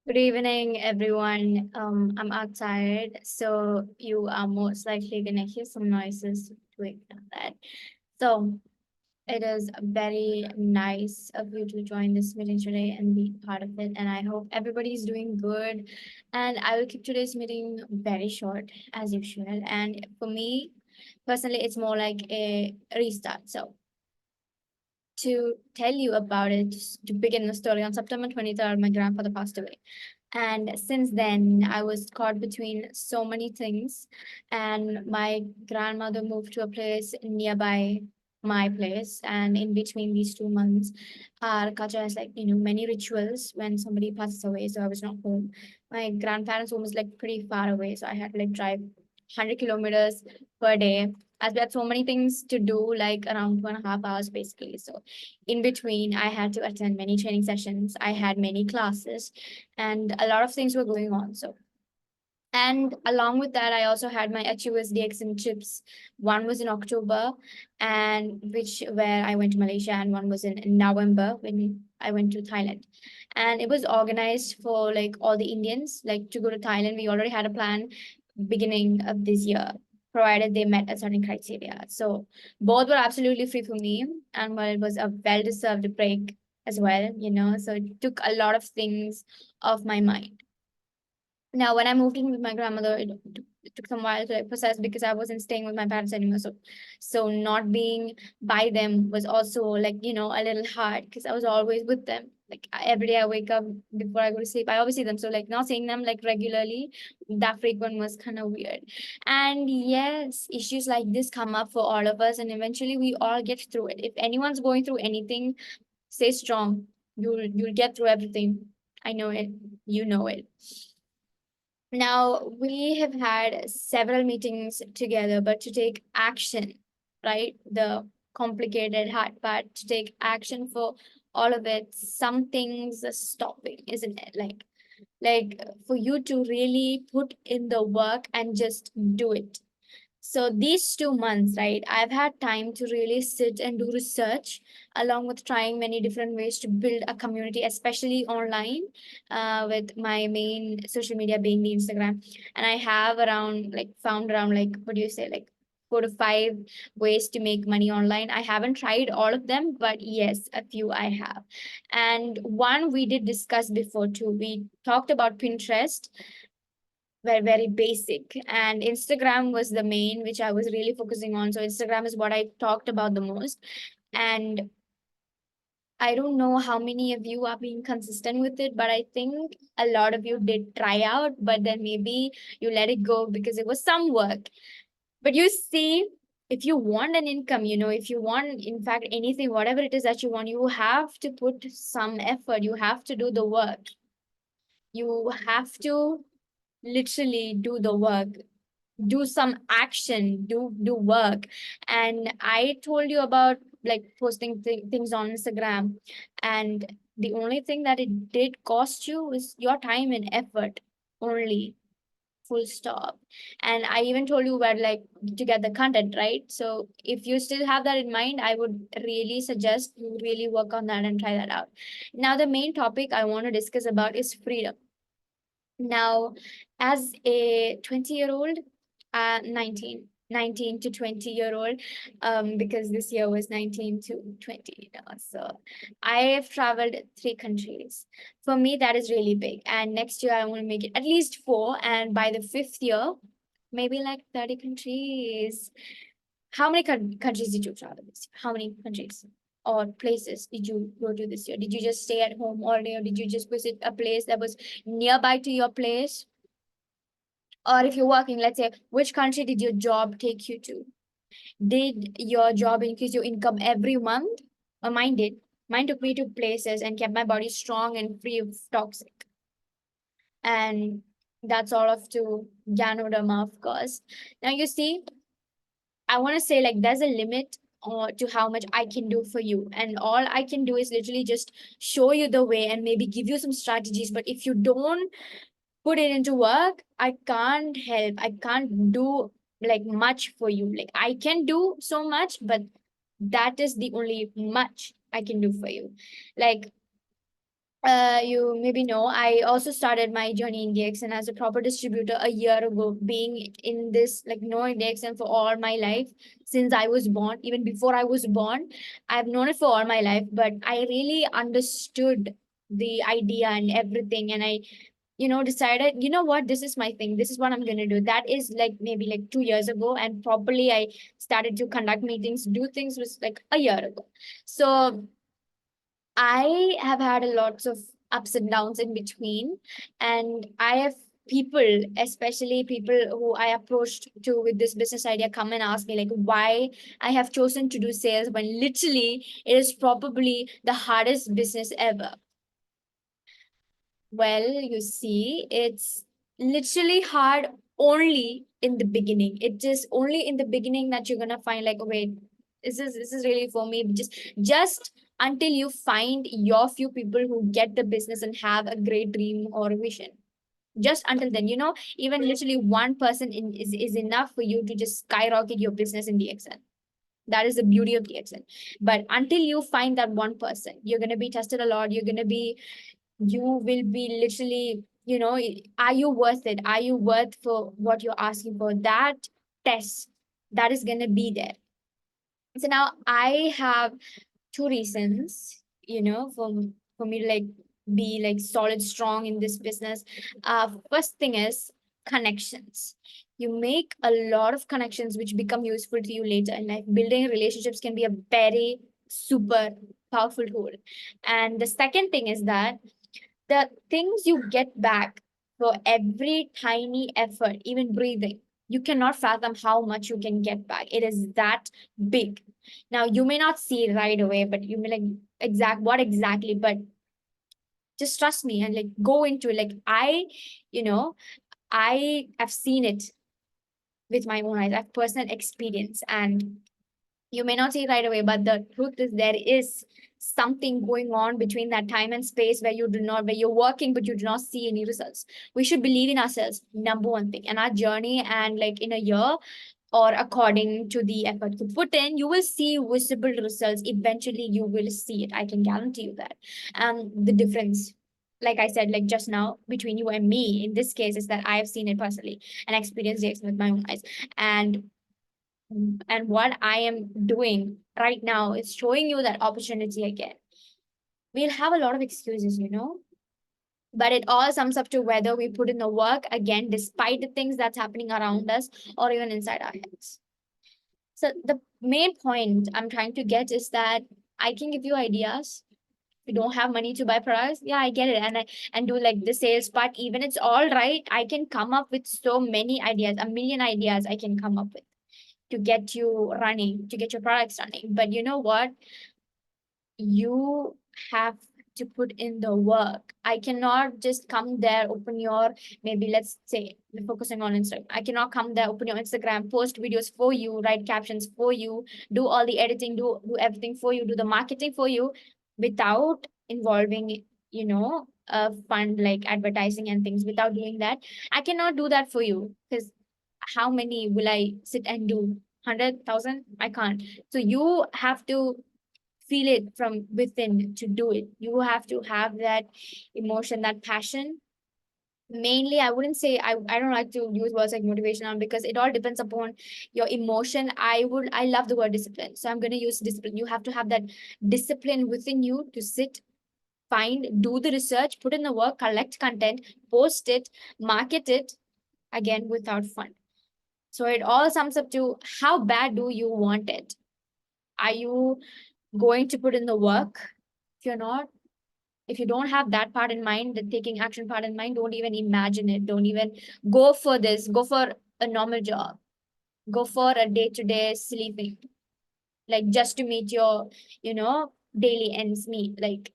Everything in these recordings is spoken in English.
Good evening, everyone. I'm outside, so you are most likely gonna hear some noises to ignore that. So it is very nice of you to join this meeting today and be part of it. And I hope everybody is doing good. And I will keep today's meeting very short as usual. And for me personally, it's more like a restart. So to tell you about it, just to begin the story, on September 23rd, my grandfather passed away. And since then, I was caught between so many things. And my grandmother moved to a place nearby my place. And in between these 2 months, our culture has many rituals when somebody passes away. So I was not home. My grandparents' home was like pretty far away. So I had to like drive 100 kilometers per day, as we had so many things to do, like around 2.5 hours basically. So in between, I had to attend many training sessions. I had many classes, and a lot of things were going on. So, and along with that, I also had my Achievers DXN trips. One was in October, and which where I went to Malaysia, and one was in November when I went to Thailand. And it was organized for like all the Indians, like to go to Thailand. We already had a plan beginning of this year, provided they met a certain criteria. So both were absolutely free for me, and well, it was a well-deserved break as well. So it took a lot of things off my mind. Now, when I moved in with my grandmother, it took some while to like, process because I wasn't staying with my parents anymore. So not being by them was also like a little hard because I was always with them. Like every day I wake up before I go to sleep, I always see them. So like not seeing them like regularly, that frequent was kind of weird. And yes, issues like this come up for all of us, and eventually we all get through it. If anyone's going through anything, stay strong. You'll get through everything. I know it. You know it. Now, we have had several meetings together, but to take action, right? The complicated hard part, to take action for all of it, some things are stopping, isn't it? Like for you to really put in the work and just do it. So these 2 months, right, I've had time to really sit and do research along with trying many different ways to build a community, especially online, with my main social media being the Instagram. And I have found around what do you say, like 4 to 5 ways to make money online. I haven't tried all of them, but yes, a few I have. And one we did discuss before too. We talked about Pinterest, were very basic, and Instagram was the main which I was really focusing on. So Instagram is what I talked about the most. And I don't know how many of you are being consistent with it, but I think a lot of you did try out, but then maybe you let it go because it was some work. But you see, if you want an income, if you want, in fact, anything, whatever it is that you want, you have to put some effort, you have to do the work, you have to literally do the work, do some action, do work. And I told you about like posting things on Instagram, and the only thing that it did cost you was your time and effort only, full stop. And I even told you about like to get the content right. So if you still have that in mind, I would really suggest you really work on that and try that out. Now the main topic I want to discuss about is freedom. Now, as a 20-year-old, 19 to 20-year-old, because this year was 19 to 20. So I have traveled 3 countries. For me, that is really big. And next year, I want to make it at least four. And by the fifth year, maybe like 30 countries. How many countries did you travel this year? How many countries or places did you go to this year? Did you just stay at home all day, or did you just visit a place that was nearby to your place? Or if you're working, let's say, which country did your job take you to? Did your job increase your income every month? Or mine did. Mine took me to places and kept my body strong and free of toxic. And that's all of to Ganoderma, of course. Now you see, I want to say like there's a limit to how much I can do for you. And all I can do is literally just show you the way and maybe give you some strategies. But if you don't put it into work, I can't help. I can't do like much for you. Like I can do so much, but that is the only much I can do for you. Like You maybe know, I also started my journey in DXN as a proper distributor a year ago, being in this, like, knowing DXN for all my life since I was born. Even before I was born, I've known it for all my life, but I really understood the idea and everything. And I, decided, what, this is my thing. This is what I'm going to do. That is like maybe like 2 years ago. And properly, I started to conduct meetings, do things was like a year ago. So I have had a lots of ups and downs in between, and I have people, especially people who I approached to with this business idea, come and ask me like why I have chosen to do sales when literally it is probably the hardest business ever. Well, you see, it's literally hard only in the beginning. It is only in the beginning that you're gonna find like, oh, wait, this is really for me. Just until you find your few people who get the business and have a great dream or a vision. Just until then, even literally one person is enough for you to just skyrocket your business in DXN. That is the beauty of DXN. But until you find that one person, you're gonna be tested a lot. You will be literally, are you worth it? Are you worth for what you're asking for? That test, that is going to be there. So now I have two reasons, for me to like be like solid strong in this business. First thing is connections. You make a lot of connections which become useful to you later in life. Building relationships can be a very super powerful tool. And the second thing is that the things you get back for every tiny effort, even breathing, you cannot fathom how much you can get back. It is that big. Now, you may not see it right away, but you may like what exactly, but just trust me and like go into it. Like you know, I have seen it with my own eyes. I have personal experience, and you may not see it right away, but the truth is there is something going on between that time and space where you're working, but you do not see any results. We should believe in ourselves, number one thing, and our journey. And like in a year, or according to the effort you put in, you will see visible results. Eventually, you will see it. I can guarantee you that. And the difference, like I said, like just now, between you and me in this case, is that I have seen it personally and experienced it with my own eyes. And what I am doing right now is showing you that opportunity again. We'll have a lot of excuses, but it all sums up to whether we put in the work again, despite the things that's happening around us or even inside our heads. So the main point I'm trying to get is that I can give you ideas. If you don't have money to buy products, yeah, I get it. And do like the sales part, even it's all right. I can come up with so many ideas, a million ideas I can come up with to get you running, to get your products running. But you know what? You have to put in the work. I cannot just come there, open your, maybe let's say we're focusing on Instagram. I cannot come there, open your Instagram, post videos for you, write captions for you, do all the editing, do everything for you, do the marketing for you without involving, a fund like advertising and things. Without doing that, I cannot do that for you, because how many will I sit and do? 100,000? I can't. So you have to feel it from within to do it. You have to have that emotion, that passion. Mainly, I wouldn't say, I don't like to use words like motivational, because it all depends upon your emotion. I love the word discipline. So I'm gonna use discipline. You have to have that discipline within you to sit, find, do the research, put in the work, collect content, post it, market it, again without fun. So it all sums up to how bad do you want it? Are you going to put in the work? If you're not, if you don't have that part in mind, the taking action part in mind, don't even imagine it. Don't even go for this. Go for a normal job. Go for a day-to-day sleeping, like just to meet your, daily ends meet. Like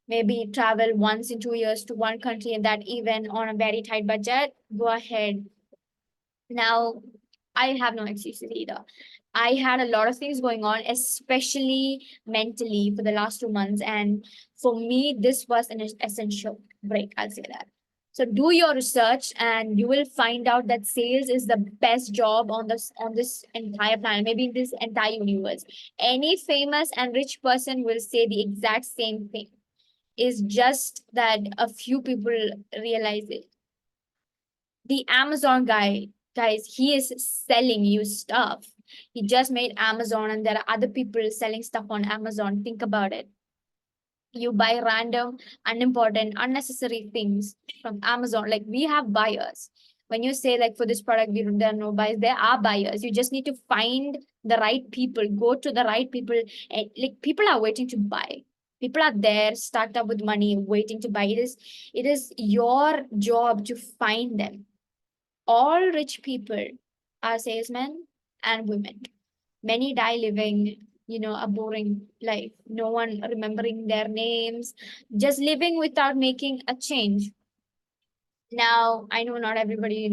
maybe travel once in 2 years to one country, and that even on a very tight budget. Go ahead. Now, I have no excuses either. I had a lot of things going on, especially mentally, for the last 2 months. And for me, this was an essential break. I'll say that. So do your research, and you will find out that sales is the best job on this entire planet, maybe in this entire universe. Any famous and rich person will say the exact same thing. is just that a few people realize it. The Amazon guy, guys, he is selling you stuff. He just made Amazon, and there are other people selling stuff on Amazon. Think about it. You buy random, unimportant, unnecessary things from Amazon. Like, we have buyers. When you say, like, for this product, there are no buyers, there are buyers. You just need to find the right people, go to the right people. And like, people are waiting to buy. People are there, stacked up with money, waiting to buy. It is your job to find them. All rich people are salesmen and women. Many die living, a boring life. No one remembering their names, just living without making a change. Now, I know not everybody,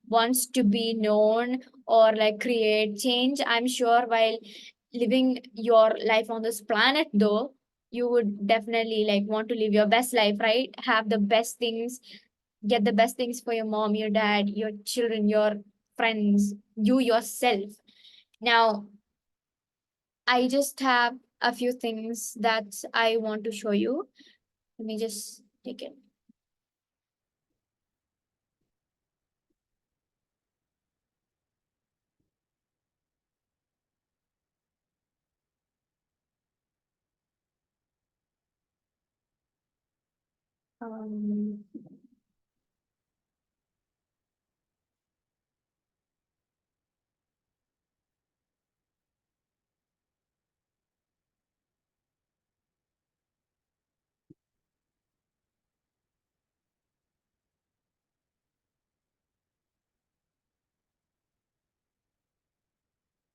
wants to be known or like create change. I'm sure while living your life on this planet, though, you would definitely like want to live your best life, right? Have the best things, get the best things for your mom, your dad, your children, your friends, you yourself. Now, I just have a few things that I want to show you. Let me just take it. Um,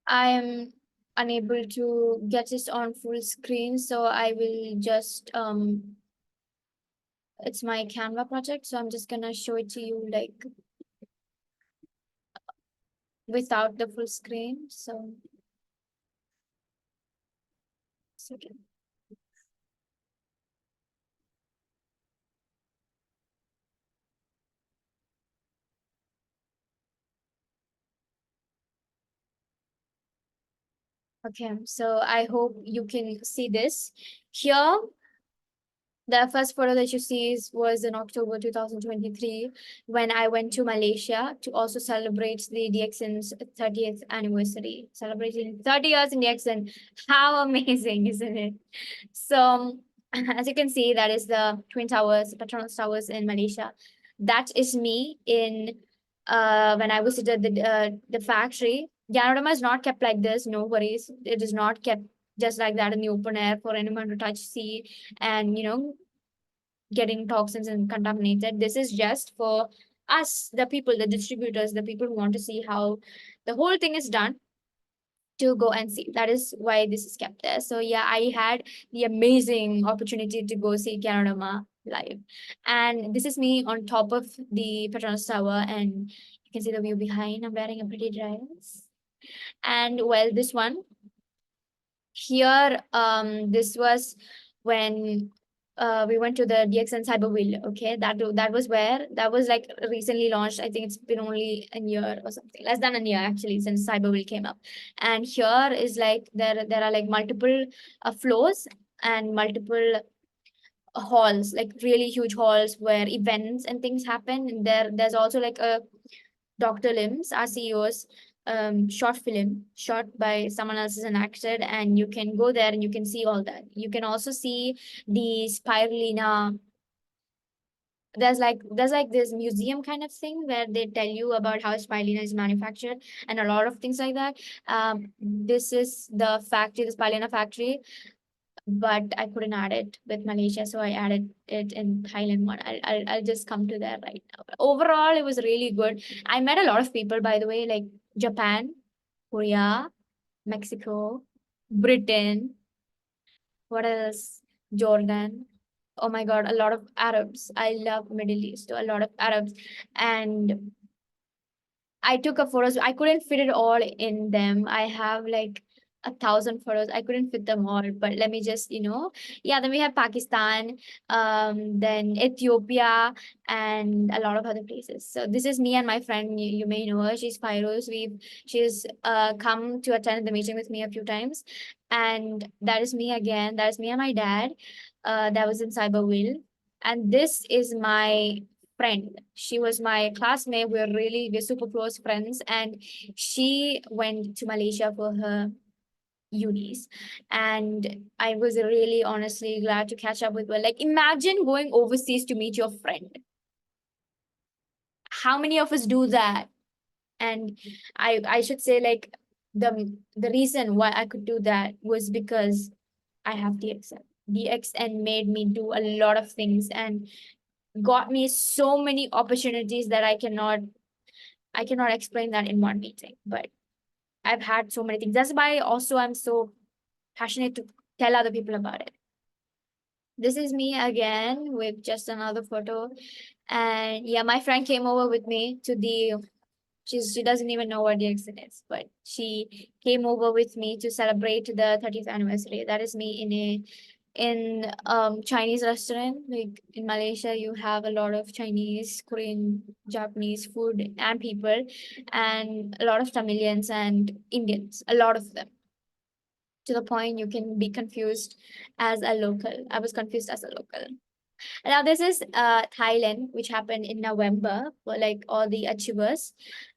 I am unable to get this on full screen, so I will just it's my Canva project, so I'm just gonna show it to you like without the full screen. So okay. Okay, so I hope you can see this. Here, the first photo that you see was in October 2023 when I went to Malaysia to also celebrate the DXN's 30th anniversary, celebrating 30 years in DXN. How amazing, isn't it? So, as you can see, that is the Twin Towers, Petronas Towers in Malaysia. That is me in when I visited the factory. Ganodama is not kept like this, no worries. It is not kept just like that in the open air for anyone to touch, see, and getting toxins and contaminated. This is just for us, the people, the distributors, the people who want to see how the whole thing is done, to go and see. That is why this is kept there. So yeah, I had the amazing opportunity to go see Canadama live. And this is me on top of the Petronas Tower, and you can see the view behind. I'm wearing a pretty dress. And well, this one here, this was when we went to the DXN Cyberville. Okay, that was where that was like recently launched. I think it's been only a year or something, less than a year actually, since Cyberville came up. And here is like there are like multiple floors and multiple halls, like really huge halls where events and things happen. And there's also like a Dr. Lim's, our CEO's short film shot by someone else as an actor, and you can go there and you can see all that. You can also see the spirulina. There's like this museum kind of thing where they tell you about how spirulina is manufactured and a lot of things like that. This is the factory, the spirulina factory, but I couldn't add it with Malaysia, so I added it in Thailand one. I'll just come to that right now. Overall, it was really good. I met a lot of people, by the way, like Japan, Korea, Mexico, Britain. What else? Jordan. Oh my God, a lot of Arabs. I love Middle East, so a lot of Arabs. And I took a photos. I couldn't fit it all in them. I have like 1,000 photos. I couldn't fit them all, but let me just, yeah, then we have Pakistan, then Ethiopia, and a lot of other places. So this is me and my friend. You may know her. She's Pyros. She's come to attend the meeting with me a few times. And that is me again. That is me and my dad. That was in Cyberville. And this is my friend. She was my classmate. We're super close friends. And she went to Malaysia for her unis, and I was really honestly glad to catch up with her. Like, imagine going overseas to meet your friend. How many of us do that? And I should say, like, the reason why I could do that was because I have DXN. DXN made me do a lot of things and got me so many opportunities that I cannot explain that in one meeting. But I've had so many things. That's why also I'm so passionate to tell other people about it. This is me again with just another photo. And yeah, my friend came over with me to the she doesn't even know what DXN is, but she came over with me to celebrate the 30th anniversary. That is me in Chinese restaurant. Like in Malaysia, you have a lot of Chinese, Korean, Japanese food and people, and a lot of Tamilians and Indians, a lot of them, to the point you can be confused as a local. I was confused as a local. Now this is Thailand, which happened in November for like all the achievers.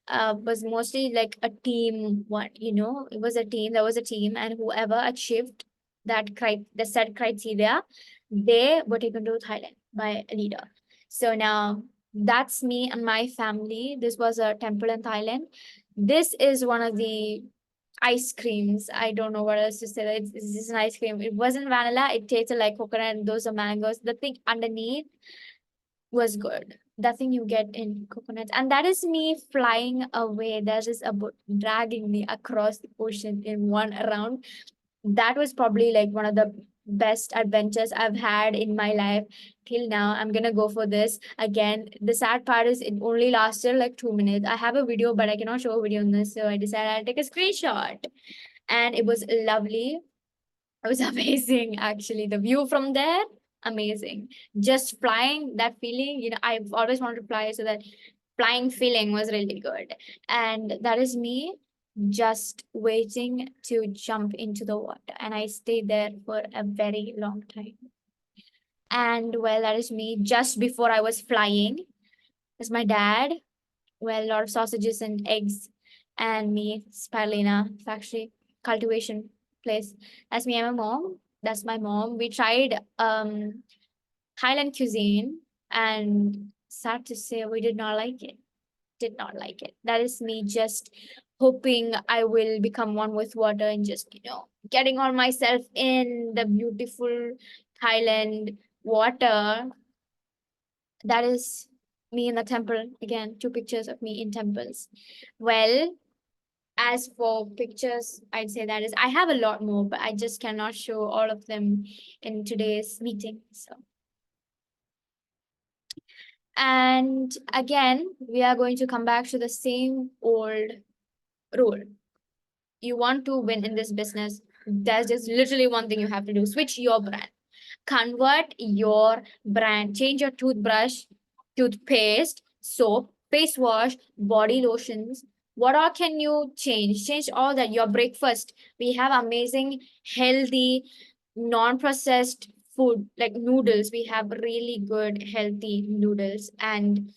Was mostly like a team one, It was a team, there was a team, and whoever achieved the set criteria, they were taken to Thailand by a leader. So now that's me and my family. This was a temple in Thailand. This is one of the ice creams. I don't know what else to say. It's just an ice cream. It wasn't vanilla. It tasted like coconut, and those are mangoes. The thing underneath was good. The thing you get in coconuts. And that is me flying away. That is a boat dragging me across the ocean in one round. That was probably like one of the best adventures I've had in my life till now. I'm gonna go for this again. The sad part is it only lasted like 2 minutes. I have a video, but I cannot show a video on this, so I decided I'll take a screenshot. And it was lovely. It was amazing, actually. The view from there, amazing. Just flying, that feeling, I've always wanted to fly, so that flying feeling was really good. And that is me just waiting to jump into the water. And I stayed there for a very long time. And well, that is me just before I was flying. That's my dad. Well, a lot of sausages and eggs, and me, spirulina factory cultivation place. That's me and my mom. That's my mom. We tried Thailand cuisine, and sad to say, we did not like it. Did not like it. That is me just hoping I will become one with water and just, getting on myself in the beautiful Thailand water. That is me in the temple. Again, two pictures of me in temples. Well, as for pictures, I'd say that is I have a lot more, but I just cannot show all of them in today's meeting. So, and again, we are going to come back to the same old rule. You want to win in this business, there's just literally one thing you have to do: switch your brand. Convert your brand. Change your toothbrush, toothpaste, soap, face wash, body lotions. What all can you change? Change all that. Your breakfast. We have amazing, healthy, non-processed food like noodles. We have really good, healthy noodles and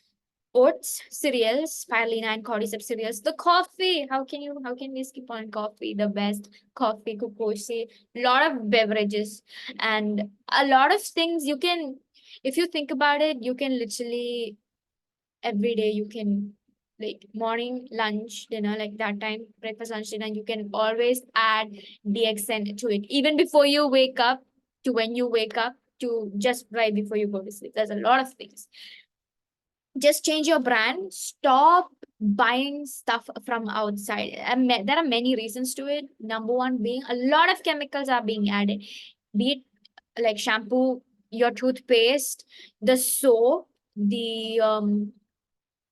oats, cereals, spirulina and cordyceps cereals. The coffee. How can we skip on coffee? The best coffee, kukoshi, lot of beverages and a lot of things you can, if you think about it, you can literally every day you can, like, morning, lunch, dinner, like that time, breakfast, lunch, dinner, you can always add DXN to it. Even before you wake up, to when you wake up, to just right before you go to sleep. There's a lot of things. Just change your brand. Stop buying stuff from outside. And there are many reasons to it. Number one being a lot of chemicals are being added, be it like shampoo, your toothpaste, the soap, the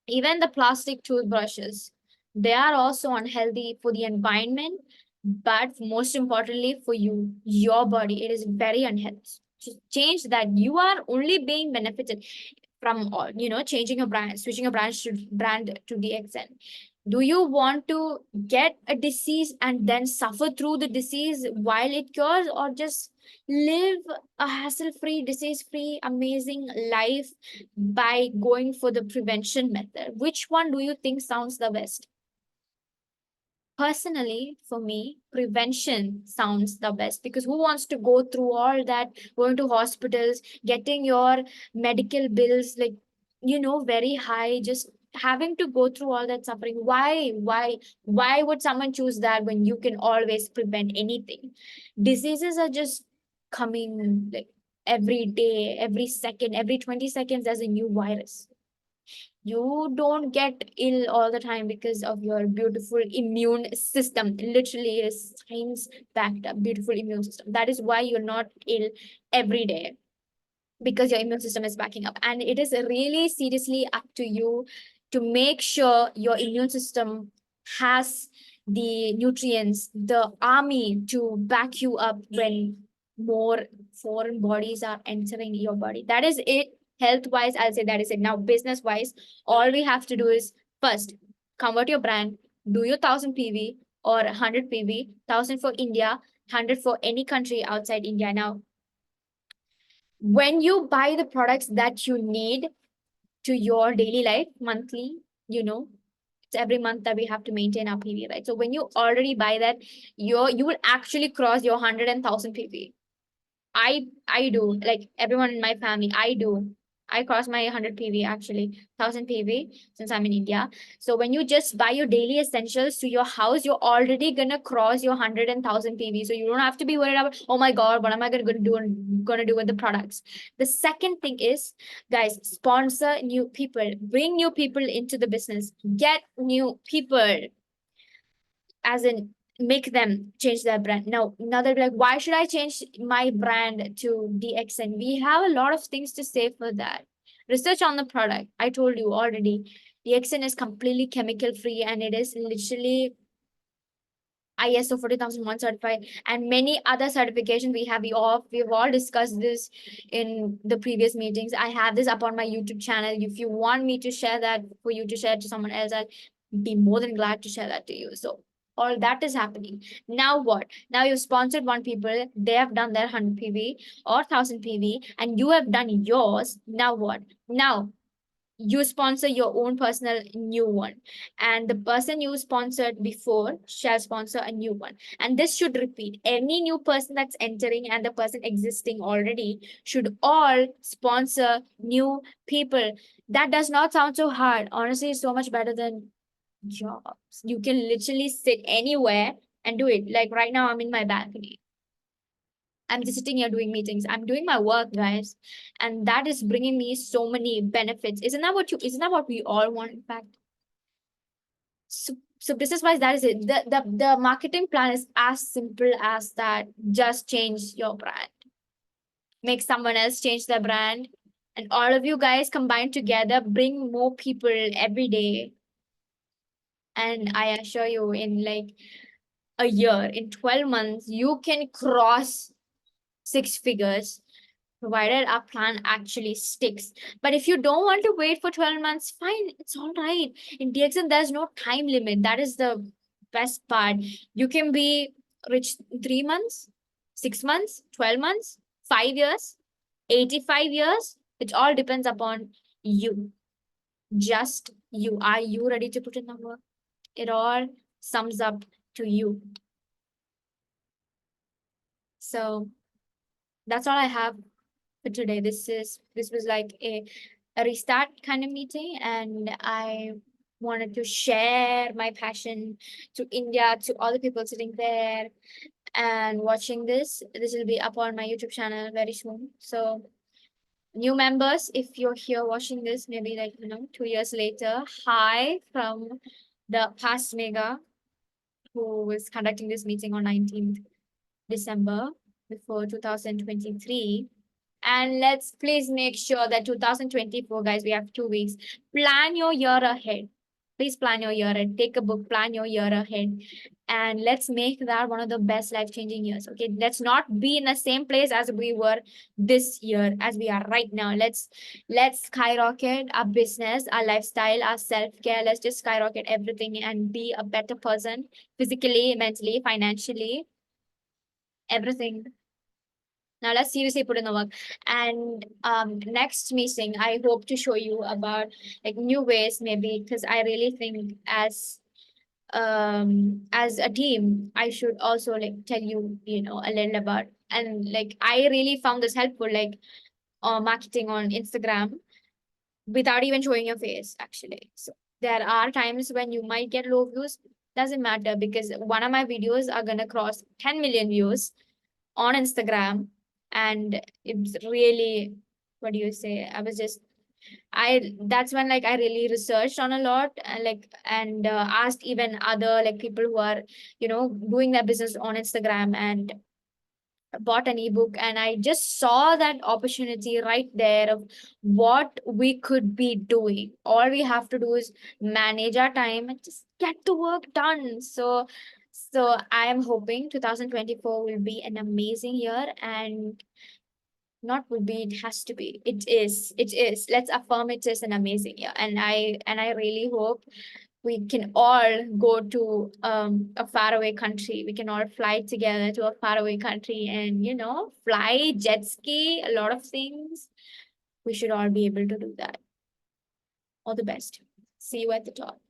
even the plastic toothbrushes. They are also unhealthy for the environment. but most importantly for you, your body, it is very unhealthy. Just change that. You are only being benefited from all, changing your brand, switching your brand to DXN. Do you want to get a disease and then suffer through the disease while it cures, or just live a hassle-free, disease-free, amazing life by going for the prevention method? Which one do you think sounds the best? Personally, for me, prevention sounds the best, because who wants to go through all that, going to hospitals, getting your medical bills like, very high, just having to go through all that suffering? Why would someone choose that when you can always prevent anything? Diseases are just coming like every day, every second, every 20 seconds, there's a new virus. You don't get ill all the time because of your beautiful immune system. Literally, it is science backed up, beautiful immune system. That is why you're not ill every day, because your immune system is backing up. And it is really seriously up to you to make sure your immune system has the nutrients, the army to back you up when more foreign bodies are entering your body. That is it. Health wise, I'll say that is it. Now, business wise, all we have to do is first convert your brand, do your 1000 PV or 100 PV, 1000 for India, 100 for any country outside India. Now, when you buy the products that you need to your daily life monthly, it's every month that we have to maintain our PV, right? So when you already buy that, you will actually cross your 100 and 1000 PV. I do, like everyone in my family, I do. I cross my 100 PV, actually 1000 PV, since I'm in India. So when you just buy your daily essentials to your house, you're already gonna cross your 100 and 1000 PV. So you don't have to be worried about, oh my god, what am I gonna do with the products? The second thing is, guys, sponsor new people, bring new people into the business, get new people, as in make them change their brand. Now they'll be like, why should I change my brand to DXN? We have a lot of things to say for that. Research on the product. I told you already. DXN is completely chemical free, and it is literally ISO 40001 certified, and many other certifications we have. We've all discussed this in the previous meetings. I have this up on my YouTube channel. If you want me to share that for you to share to someone else, I'll be more than glad to share that to you. So all that is happening. Now what? Now you've sponsored one people, they have done their 100 PV or 1000 PV, and you have done yours. Now what? Now you sponsor your own personal new one, and the person you sponsored before shall sponsor a new one, and this should repeat. Any new person that's entering and the person existing already should all sponsor new people. That does not sound so hard. Honestly, it's so much better than jobs. You can literally sit anywhere and do it. Like right now, I'm in my balcony, I'm just sitting here doing meetings. I'm doing my work, guys. And that is bringing me so many benefits. Isn't that what we all want, in fact? So business wise, that is it. The marketing plan is as simple as that. Just change your brand. Make someone else change their brand. And all of you guys combine together, bring more people every day. And I assure you, in like a year, in 12 months, you can cross 6 figures, provided our plan actually sticks. But if you don't want to wait for 12 months, fine, it's all right. In DXN, there's no time limit. That is the best part. You can be rich in 3 months, 6 months, 12 months, 5 years, 85 years. It all depends upon you. Just you. Are you ready to put in the work? It all sums up to you. So that's all I have for today. This was like a restart kind of meeting, and I wanted to share my passion to India, to all the people sitting there and watching this. This will be up on my YouTube channel very soon. So new members, if you're here watching this, maybe like 2 years later, hi from the past mega who was conducting this meeting on 19th December before 2023. And let's please make sure that 2024, guys, we have 2 weeks. Plan your year ahead. Please plan your year ahead. Take a book, plan your year ahead, and let's make that one of the best life changing years. Okay, let's not be in the same place as we were this year, as we are right now. Let's skyrocket our business, our lifestyle, our self care. Let's just skyrocket everything and be a better person, physically, mentally, financially, everything. Now let's seriously put in the work. And next meeting, I hope to show you about like new ways, maybe, because I really think as a team, I should also like tell you, a little about, and like I really found this helpful, like marketing on Instagram without even showing your face, actually. So there are times when you might get low views, doesn't matter, because one of my videos are gonna cross 10 million views on Instagram. And it's really, what do you say? That's when like I really researched on a lot, and asked even other like people who are, doing their business on Instagram, and bought an ebook, and I just saw that opportunity right there of what we could be doing. All we have to do is manage our time and just get the work done. So I am hoping 2024 will be an amazing year, and not will be, it has to be, it is, let's affirm it is an amazing year. And I really hope we can all go to a faraway country. We can all fly together to a faraway country and, fly, jet ski, a lot of things. We should all be able to do that. All the best. See you at the top.